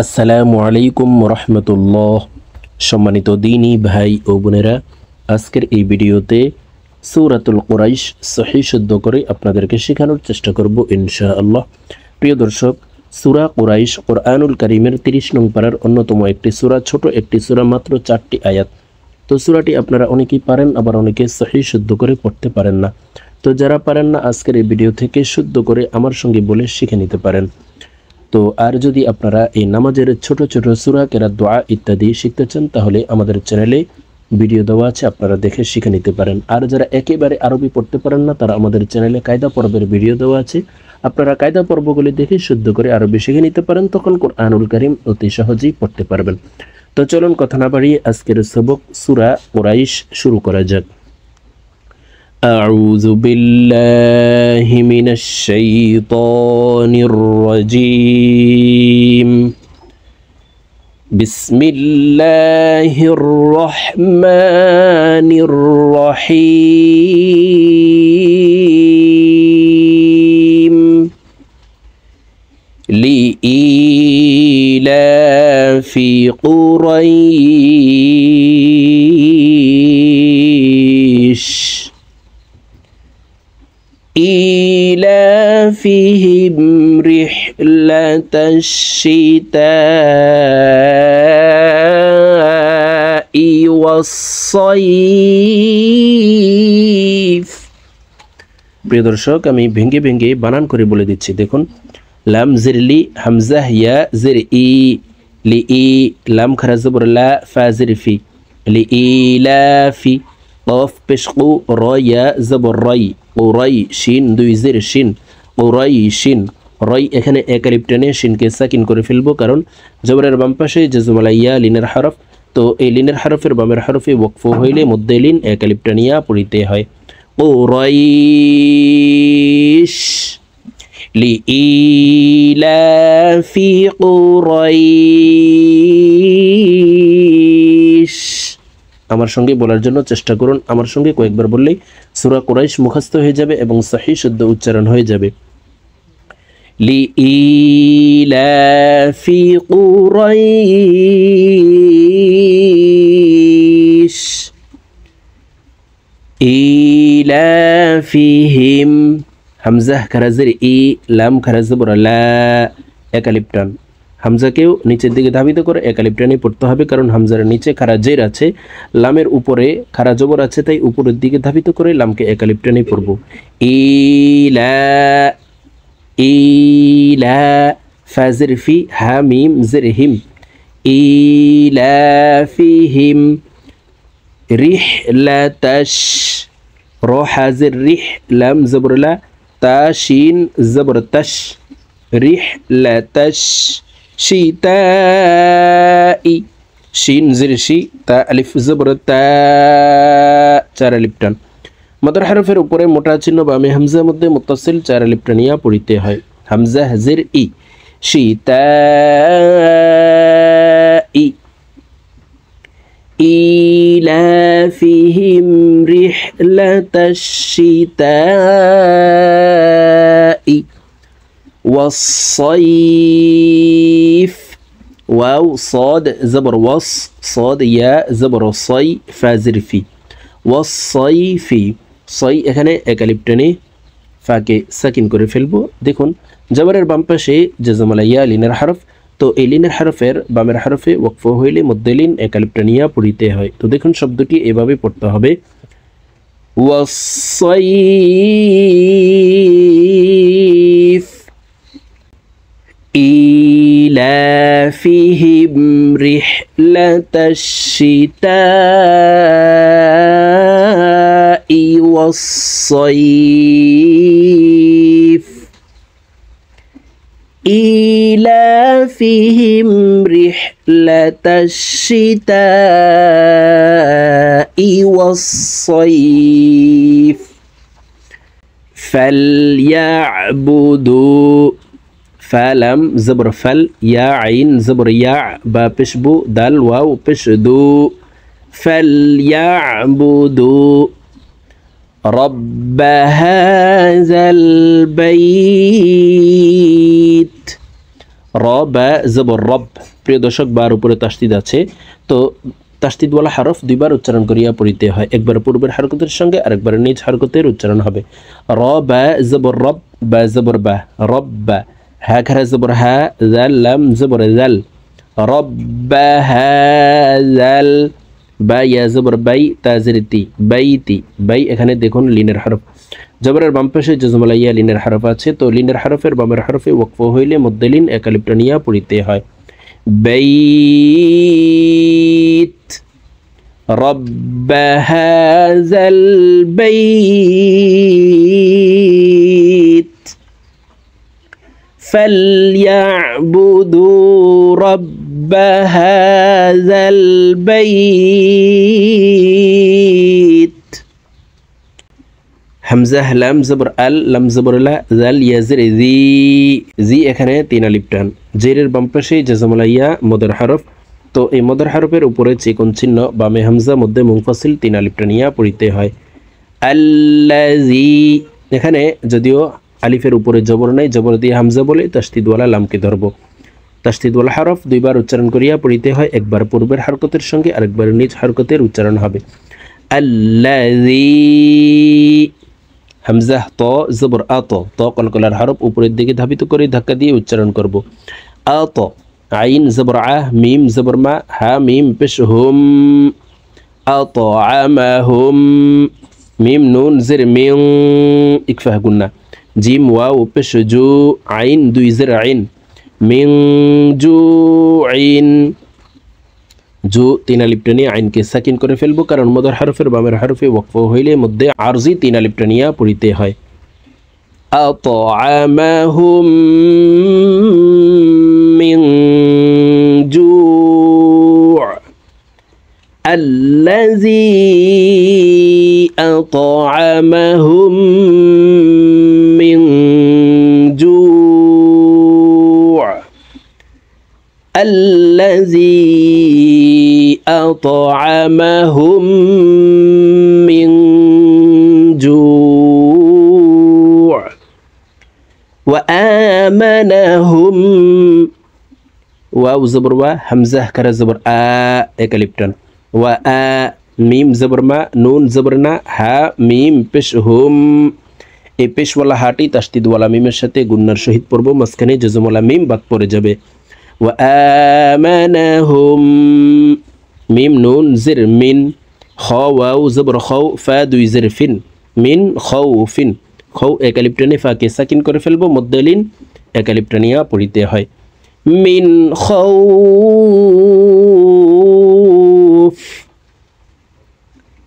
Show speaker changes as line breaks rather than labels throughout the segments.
আসসালামু আলাইকুম রহমতুল্লাহ। সম্মানিত দিনী ভাই ও বোনেরা, আজকের এই ভিডিওতে সূরাতুল কুরাইশ সহিহ শুদ্ধ করে আপনাদেরকে শেখানোর চেষ্টা করব ইনশাআল্লাহ। প্রিয় দর্শক, সূরা কুরাইশ কোরআনুল কারীমের 30 নং পারার অন্যতম একটি সূরা, ছোট একটি সূরা, মাত্র 4টি আয়াত। তো সূরাটি আপনারা অনেকেই পারেন, আবার অনেকে সহিহ শুদ্ধ করে পড়তে পারেন না। তো যারা পারেন না, আজকের এই ভিডিও থেকে শুদ্ধ করে আমার সঙ্গে বলে শিখে নিতে পারেন। তো আর যদি আপনারা এই নামাজের ছোট ছোট সূরা, কেরাত, দোয়া ইত্যাদি শিখতে চান, তাহলে আমাদের চ্যানেলে ভিডিও দেওয়া আছে, আপনারা দেখে শিখে নিতে পারেন। আর যারা একেবারে আরবি পড়তে পারেন না, তারা আমাদের চ্যানেলে কায়দা পর্বের ভিডিও দেওয়া আছে, আপনারা কায়দা পর্বগুলি দেখে শুদ্ধ করে আরবি শিখে নিতে পারেন, তখন কোরআনুল কারীম অতি সহজেই পড়তে পারবেন। তো চলুন কথা না বাড়িয়ে আজকের সবক সূরা কুরাইশ শুরু করা যাক। أعوذ بالله من الشيطان الرجيم. بسم الله الرحمن الرحيم. لإيلاف قريش إيلافهم رحلة الشتاء والصيف. প্রিয় দর্শক, আমি ভেঙ্গে ভেঙ্গে বানান করে বলে দিচ্ছি। দেখুন, লাম জিরলি, হামজা ইয়া জির ই, লি ই, লাম খারা জবর লা, ফা জির ফি, লি ইলাফি, কফ পেশকু, র ইয়া জবর রাই, ওরাই, শিন দুই জির শিন, ওরাই শিন, রয় এখানে এক আলিফ টেনে শিনকে সাকিন করে ফেলবো, কারণ জবরের বাম পাশে জজমালা ইয়া লিনের হরফ। তো এই লিনের হরফের বামের হরফে ওয়াকফ হইলে মধ্যে লিন এক আলিফ টানিয়া পড়িতে হয়। কুরাইশ লিইলাফি কুরাইশ। আমার সঙ্গে বলার জন্য চেষ্টা করুন, আমার সঙ্গে কয়েকবার বললেই সূরা কুরাইশ মুখস্থ হয়ে যাবে এবং সহিহ শুদ্ধ উচ্চারণ হয়ে যাবে। লিইলাফি কুরাইশ ইলাফিহিম, হামজা খারাজের ই, লাম খারাজবর লা, এক আলিফ টান। হামজাকেও নিচের দিকে ধাবিত করে এক আলিফ টানে পড়তে হবে, কারণ হামজার নিচে খারা জের আছে, লামের উপরে খারা জবর আছে, তাই উপরের দিকে ধাবিত করে লামকে এক আলিফ টানে পড়ব। ইলা ইলা, ফাজির ফি, হা মিম জির হিম, ইলাফিহিম রিহলাতাশ, র হাজির রিহ, লাম জবর লা, তা শিন জবর তাশ, রিহলাতাশ শিতাই, শিন জির শি, তা আলিফ জবর তা, চার আলিফ টান। মাদার হরফের উপরে মোটা চিহ্ন বামে হামজার মধ্যে মুত্তাসিল চার আলিফ টানিয়া পড়িতে হয়। হামজা হাজির ই, শিতাই। إيلافهم رحلة الشتاء والصيف. واو صاد زبر وص، صاد يا زبر صي، فازر في، والصيف। صي এখানে এক আলিফ টেনে ফাকে সাকিন করে ফেলবো। দেখুন, জবরের বাম পাশে জজমালা ইয়া লিনের হরফ, তো এই লিনের হরফের বামের হরফে ওয়াকফ হইলে মধ্যে লিন এক আলিফ টানিয়া পড়িতে হয়। তো দেখুন, শব্দটি এভাবে পড়তে হবে, ওয়াসসাইফ ইলাফিহিম রিহলাতাশ শিতাই ওয়াসসাইফ। إيلافهم رحلة الشتاء والصيف. فليعبدوا، فلم زبر فل، يا عين زبر يا، با بشبو، دال واو بشدو، فليعبدوا رب هذا البيت র বা জবর রব। প্রিয় দর্শক, বার উপরে তাসদিদ আছে, তো তাসদিদওয়ালা হরফ দুইবার উচ্চারণ করিয়া পড়িতে হয়, একবার পূর্বের হরকতের সঙ্গে আরেকবার নিজ হরকতের উচ্চারণ হবে। র বা জবর রব বা জবর বা রব্বা, হা খারা জবর হা, জাল লাম জবর জাল, রব্বা হাযাল, বা ইয়া জবর বাই, তাজের তি, বাইতি, বাই এখানে দেখুন লিনের হরফ। জবরের বাম পাশে জজমলা ইয়া লিনের হরফ আছে, তো লিনের হরফের বামের হরফে ওয়াকফ হইলে মধ্যে লিন একালিফ টানিয়া পড়িতে হয়। বাইত, রব্বা হাযাল বাইত, ফালইয়াবুদু রব্বা হাযাল বাইত। হামজা লাম জবর আল, লাম জবর লা, জাল ইয়াজের জি, জি এখানে 3 আলিফ টান। জেরের বাম পাশে জজমলা ইয়া মদের হরফ, তো এই মদের হরফের উপরে চিকন চিহ্ন, বামে হামজা, মধ্যে মুনফাসিল 3 আলিফ টানিয়া পড়িতে হয়। আল্লাযী, এখানে যদিও আলিফের উপরে জবর নাই, জবর দিয়ে হামজা বলে তাসদিদওয়ালা লামকে ধরব। তাসদিদওয়ালা হরফ দুইবার উচ্চারণ করিয়া পড়িতে হয়, একবার পূর্বের হরকতের সঙ্গে আরেকবার নিজ হরকতের উচ্চারণ হবে। আল্লাযী, হামজা ত জবর আত, ত কলকলার হরফ উপরের দিকে ধাবিত করে ধাক্কা দিয়ে উচ্চারণ করব। আত, আইন জবর আ, মিম জবর মা, হা মিম পেশ হুম, আতআমাহুম, মিম নুন জের মিং, ইকফা গুন্না, জিম ওয়াও পেশ জু, আইন 2 জের আইন, মিং জু আইন, জু 3 আলিফ টানিয়ে আইনকে সাকিন করে ফেলবো, কারণ মদর হরফের বামের হরফে ওয়াকফ হইলে মধ্যে আরজি 3 আলিফ টানিয়া পড়িতে হয়। আতআমাহুম মিন জু, আল্লাযী আতআমাহুম মিন জু, আল্লাযী আতআমাহুম মিন জু ওয়া আমানাহুম, ওয়াও জবর ওয়া, হামজা কারা জবর আ, এক আলিফ টান, ওয়া আ, মিম জবর মা, নুন জবর না, হা মিম পেশ হুম, এই পেশওয়ালা হাটি তাসদিদওয়ালা মিমের সাথে গুন্নার সহিত পড়ব, মাঝখানে জজমওয়ালা মিম বাদ পড়ে যাবে। ওয়া আমানাহুম, মিম নুন জের মিন, খ ওয়াও জবর খাও, ফা 2 জের ফিন, মিন খাউফিন, খাও এক আলিফ টানে ফাকে সাকিন করে ফেলবো, মধ্যে লিন এক আলিফ টানিয়া পড়িতে হয়। মিন খাউফ,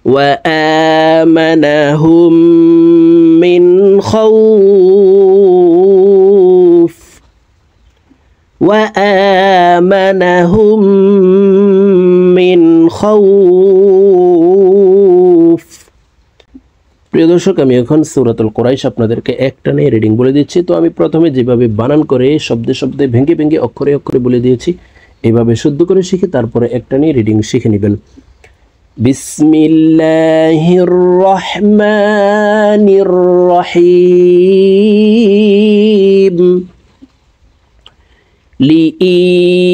ওয়া আমানাহুম মিন খাউফ, ওয়া আমানাহুম মিন খাউফ। প্রিয় দর্শক, আমি এখন সূরাতুল কুরাইশ আপনাদেরকে একটানে রিডিং বলে দিচ্ছি। তো আমি প্রথমে যেভাবে বানান করে শব্দে শব্দে ভেঙে ভেঙে অক্ষরে অক্ষরে বলে দিয়েছি, এইভাবে শুদ্ধ করে শিখে তারপরে একটানে রিডিং শিখে নেবেন। বিসমিল্লাহির রহমানির রহিম,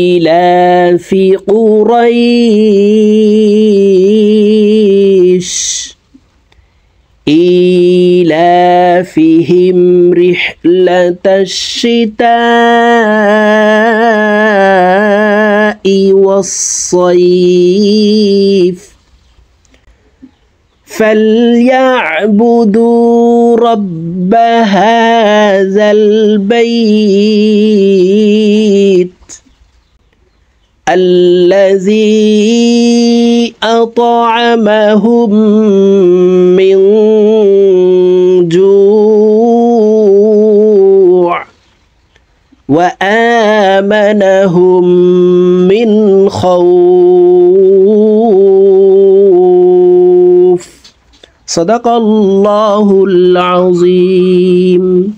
লিইলাফি কুরাইশ إيلافهم رحلة الشتاء والصيف فليعبدوا رب هذا البيت الذي أطعمهم من جوع وآمنهم من خوف صدق الله العظيم।